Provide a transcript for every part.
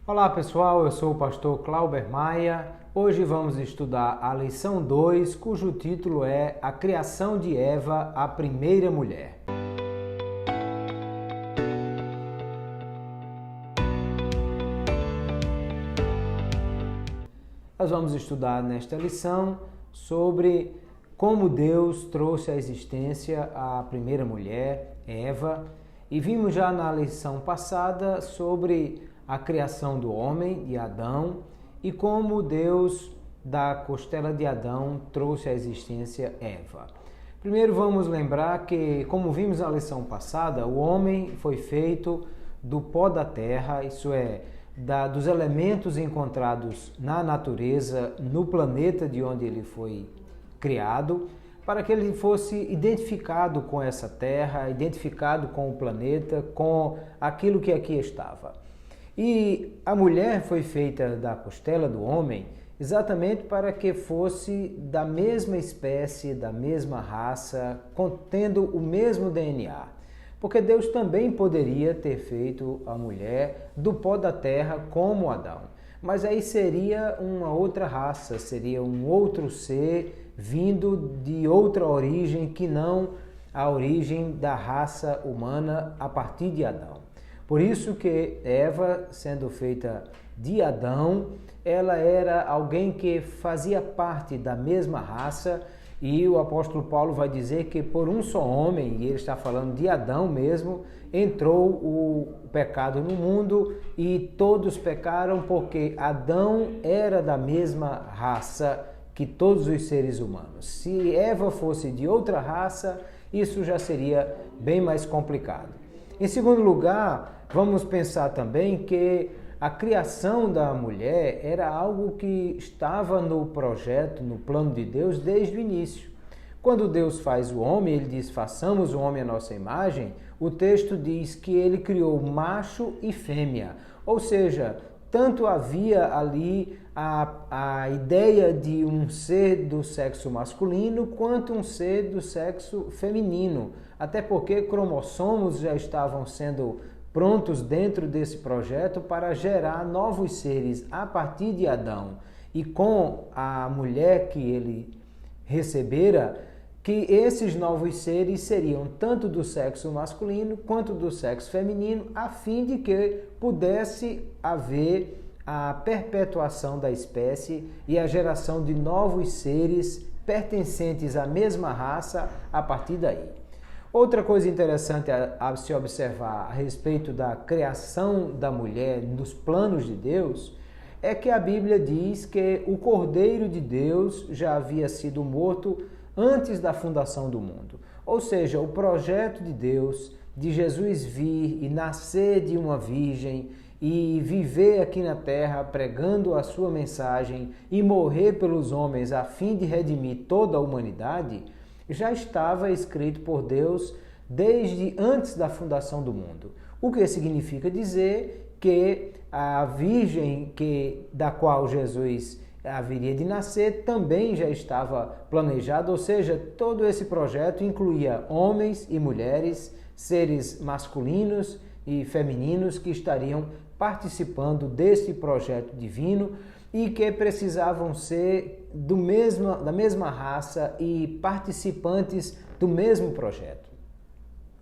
Olá pessoal, eu sou o pastor Clauber Maia. Hoje vamos estudar a lição 2, cujo título é A Criação de Eva, a Primeira Mulher. Nós vamos estudar nesta lição sobre como Deus trouxe à existência a primeira mulher, Eva, e vimos já na lição passada sobre a criação do homem, de Adão, e como Deus, da costela de Adão, trouxe à existência Eva. Primeiro vamos lembrar que, como vimos na lição passada, o homem foi feito do pó da terra, isso é, dos elementos encontrados na natureza, no planeta de onde ele foi criado, para que ele fosse identificado com essa terra, identificado com o planeta, com aquilo que aqui estava. E a mulher foi feita da costela do homem exatamente para que fosse da mesma espécie, da mesma raça, contendo o mesmo DNA. Porque Deus também poderia ter feito a mulher do pó da terra como Adão. Mas aí seria uma outra raça, seria um outro ser vindo de outra origem que não a origem da raça humana a partir de Adão. Por isso que Eva, sendo feita de Adão, ela era alguém que fazia parte da mesma raça, e o apóstolo Paulo vai dizer que por um só homem, e ele está falando de Adão mesmo, entrou o pecado no mundo e todos pecaram porque Adão era da mesma raça que todos os seres humanos. Se Eva fosse de outra raça, isso já seria bem mais complicado. Em segundo lugar, vamos pensar também que a criação da mulher era algo que estava no projeto, no plano de Deus desde o início. Quando Deus faz o homem, ele diz, façamos o homem à nossa imagem, o texto diz que ele criou macho e fêmea. Ou seja, tanto havia ali a ideia de um ser do sexo masculino quanto um ser do sexo feminino. Até porque cromossomos já estavam sendo prontos dentro desse projeto para gerar novos seres a partir de Adão. E com a mulher que ele recebera, que esses novos seres seriam tanto do sexo masculino quanto do sexo feminino, a fim de que pudesse haver a perpetuação da espécie e a geração de novos seres pertencentes à mesma raça a partir daí. Outra coisa interessante a se observar a respeito da criação da mulher nos planos de Deus é que a Bíblia diz que o Cordeiro de Deus já havia sido morto antes da fundação do mundo. Ou seja, o projeto de Deus de Jesus vir e nascer de uma virgem e viver aqui na terra pregando a sua mensagem e morrer pelos homens a fim de redimir toda a humanidade, já estava escrito por Deus desde antes da fundação do mundo. O que significa dizer que a virgem da qual Jesus haveria de nascer também já estava planejado, ou seja, todo esse projeto incluía homens e mulheres, seres masculinos e femininos que estariam participando desse projeto divino e que precisavam ser da mesma raça e participantes do mesmo projeto.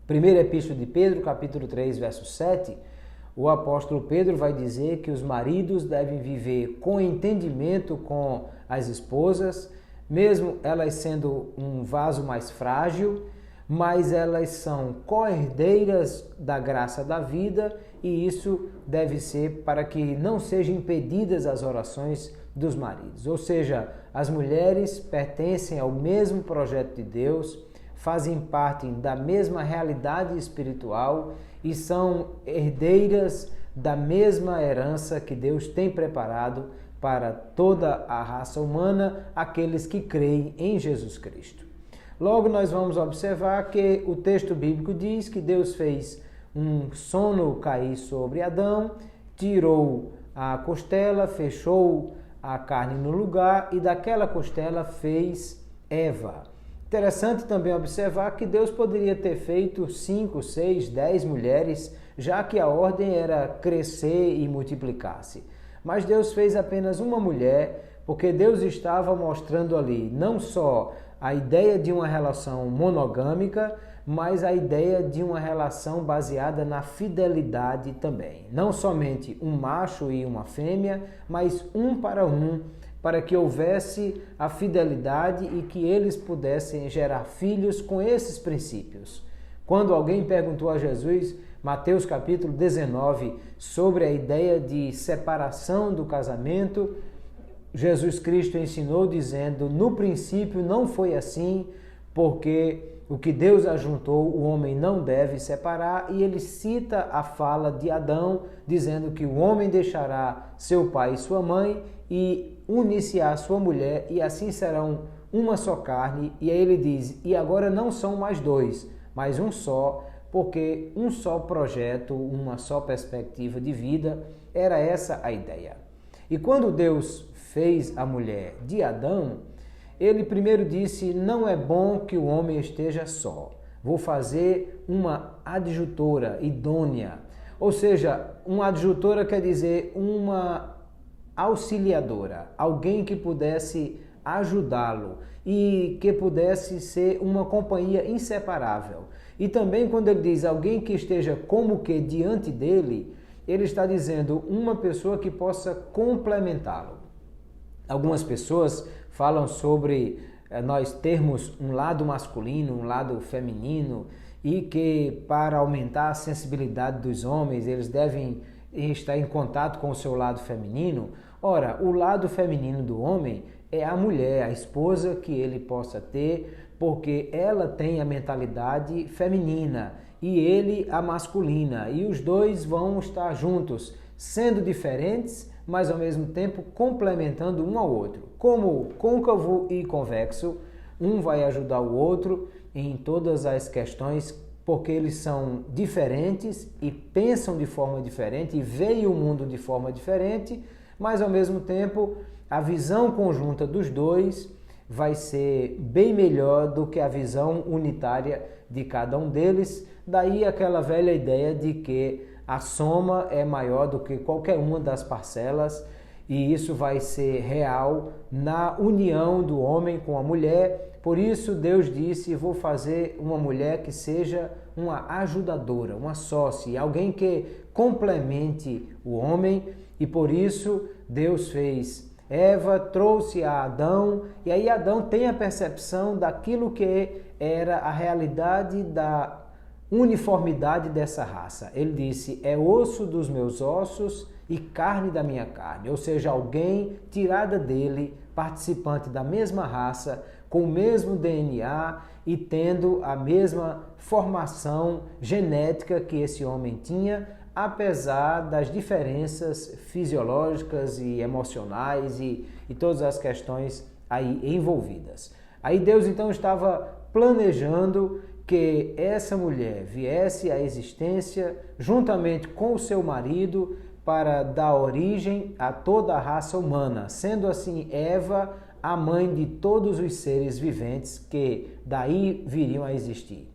Primeira Epístola de Pedro, capítulo 3, verso 7, o apóstolo Pedro vai dizer que os maridos devem viver com entendimento com as esposas, mesmo elas sendo um vaso mais frágil, mas elas são co-herdeiras da graça da vida e isso deve ser para que não sejam impedidas as orações dos maridos. Ou seja, as mulheres pertencem ao mesmo projeto de Deus, fazem parte da mesma realidade espiritual e são herdeiras da mesma herança que Deus tem preparado para toda a raça humana, aqueles que creem em Jesus Cristo. Logo, nós vamos observar que o texto bíblico diz que Deus fez um sono cair sobre Adão, tirou a costela, fechou a carne no lugar e daquela costela fez Eva. Interessante também observar que Deus poderia ter feito 5, 6, 10 mulheres, já que a ordem era crescer e multiplicar-se. Mas Deus fez apenas uma mulher, porque Deus estava mostrando ali não só a ideia de uma relação monogâmica, mas a ideia de uma relação baseada na fidelidade também. Não somente um macho e uma fêmea, mas um, para que houvesse a fidelidade e que eles pudessem gerar filhos com esses princípios. Quando alguém perguntou a Jesus, Mateus capítulo 19, sobre a ideia de separação do casamento, Jesus Cristo ensinou dizendo, no princípio não foi assim, porque o que Deus ajuntou, o homem não deve separar, e ele cita a fala de Adão, dizendo que o homem deixará seu pai e sua mãe e unir-se-á a sua mulher, e assim serão uma só carne. E aí ele diz, e agora não são mais dois, mas um só, porque um só projeto, uma só perspectiva de vida, era essa a ideia. E quando Deus fez a mulher de Adão, ele primeiro disse, não é bom que o homem esteja só. Vou fazer uma adjutora idônea. Ou seja, uma adjutora quer dizer uma auxiliadora, alguém que pudesse ajudá-lo e que pudesse ser uma companhia inseparável. E também quando ele diz alguém que esteja como que diante dele, ele está dizendo uma pessoa que possa complementá-lo. Algumas pessoas falam sobre nós termos um lado masculino, um lado feminino, e que para aumentar a sensibilidade dos homens, eles devem estar em contato com o seu lado feminino. Ora, o lado feminino do homem é a mulher, a esposa que ele possa ter, porque ela tem a mentalidade feminina e ele a masculina, e os dois vão estar juntos, sendo diferentes, mas ao mesmo tempo complementando um ao outro. Como côncavo e convexo, um vai ajudar o outro em todas as questões, porque eles são diferentes e pensam de forma diferente e veem o mundo de forma diferente, mas ao mesmo tempo a visão conjunta dos dois vai ser bem melhor do que a visão unitária de cada um deles. Daí aquela velha ideia de que a soma é maior do que qualquer uma das parcelas, e isso vai ser real na união do homem com a mulher. Por isso Deus disse, vou fazer uma mulher que seja uma ajudadora, uma sócia, alguém que complemente o homem, e por isso Deus fez Eva, trouxe a Adão, e aí Adão tem a percepção daquilo que era a realidade da uniformidade dessa raça. Ele disse, é osso dos meus ossos e carne da minha carne, ou seja, alguém tirada dele, participante da mesma raça, com o mesmo DNA e tendo a mesma formação genética que esse homem tinha, apesar das diferenças fisiológicas e emocionais e todas as questões aí envolvidas. Aí Deus então estava planejando que essa mulher viesse à existência juntamente com o seu marido para dar origem a toda a raça humana, sendo assim Eva a mãe de todos os seres viventes que daí viriam a existir.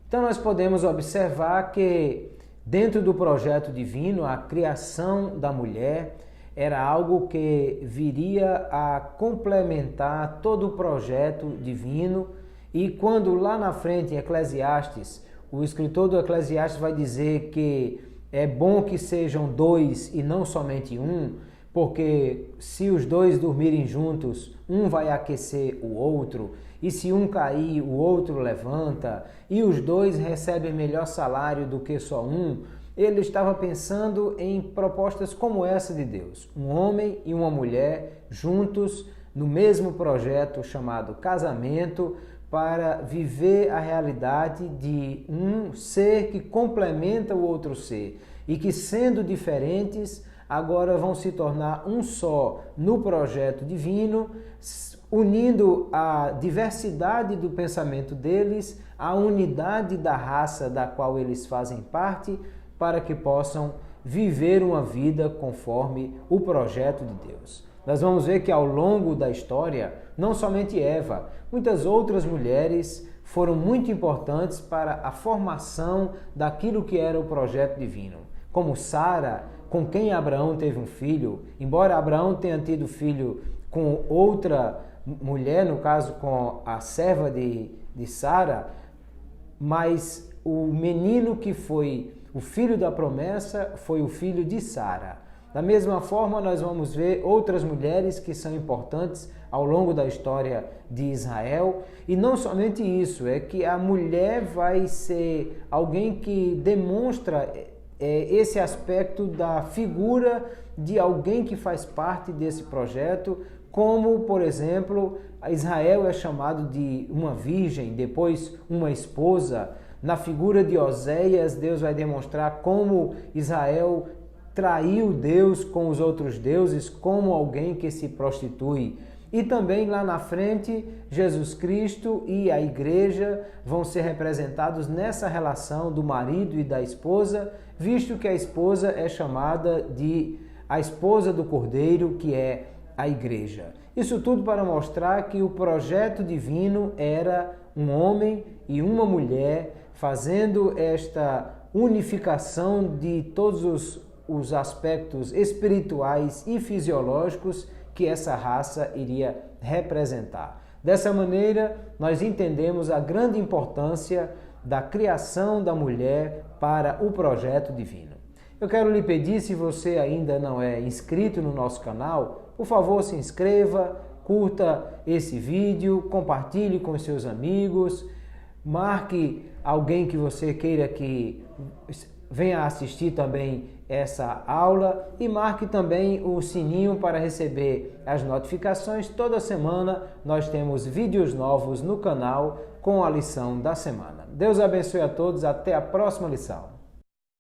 Então nós podemos observar que dentro do projeto divino, a criação da mulher era algo que viria a complementar todo o projeto divino. E quando lá na frente em Eclesiastes, o escritor do Eclesiastes vai dizer que é bom que sejam dois e não somente um, porque se os dois dormirem juntos, um vai aquecer o outro, e se um cair, o outro levanta, e os dois recebem melhor salário do que só um. Ele estava pensando em propostas como essa de Deus, um homem e uma mulher juntos no mesmo projeto chamado casamento, para viver a realidade de um ser que complementa o outro ser e que, sendo diferentes, agora vão se tornar um só no projeto divino, unindo a diversidade do pensamento deles, a unidade da raça da qual eles fazem parte, para que possam viver uma vida conforme o projeto de Deus. Nós vamos ver que ao longo da história, não somente Eva, muitas outras mulheres foram muito importantes para a formação daquilo que era o projeto divino. Como Sara, com quem Abraão teve um filho, embora Abraão tenha tido filho com outra mulher, no caso com a serva de Sara, mas o menino que foi o filho da promessa foi o filho de Sara. Da mesma forma, nós vamos ver outras mulheres que são importantes ao longo da história de Israel. E não somente isso, é que a mulher vai ser alguém que demonstra esse aspecto da figura de alguém que faz parte desse projeto, como, por exemplo, Israel é chamado de uma virgem, depois uma esposa. Na figura de Oséias, Deus vai demonstrar como Israel traiu Deus com os outros deuses, como alguém que se prostitui. E também lá na frente, Jesus Cristo e a igreja vão ser representados nessa relação do marido e da esposa, visto que a esposa é chamada de a esposa do Cordeiro, que é a igreja. Isso tudo para mostrar que o projeto divino era um homem e uma mulher fazendo esta unificação de todos os aspectos espirituais e fisiológicos que essa raça iria representar. Dessa maneira, nós entendemos a grande importância da criação da mulher para o projeto divino. Eu quero lhe pedir, se você ainda não é inscrito no nosso canal, por favor, se inscreva, curta esse vídeo, compartilhe com seus amigos, marque alguém que você queira que venha assistir também essa aula e marque também o sininho para receber as notificações. Toda semana nós temos vídeos novos no canal com a lição da semana. Deus abençoe a todos, até a próxima lição.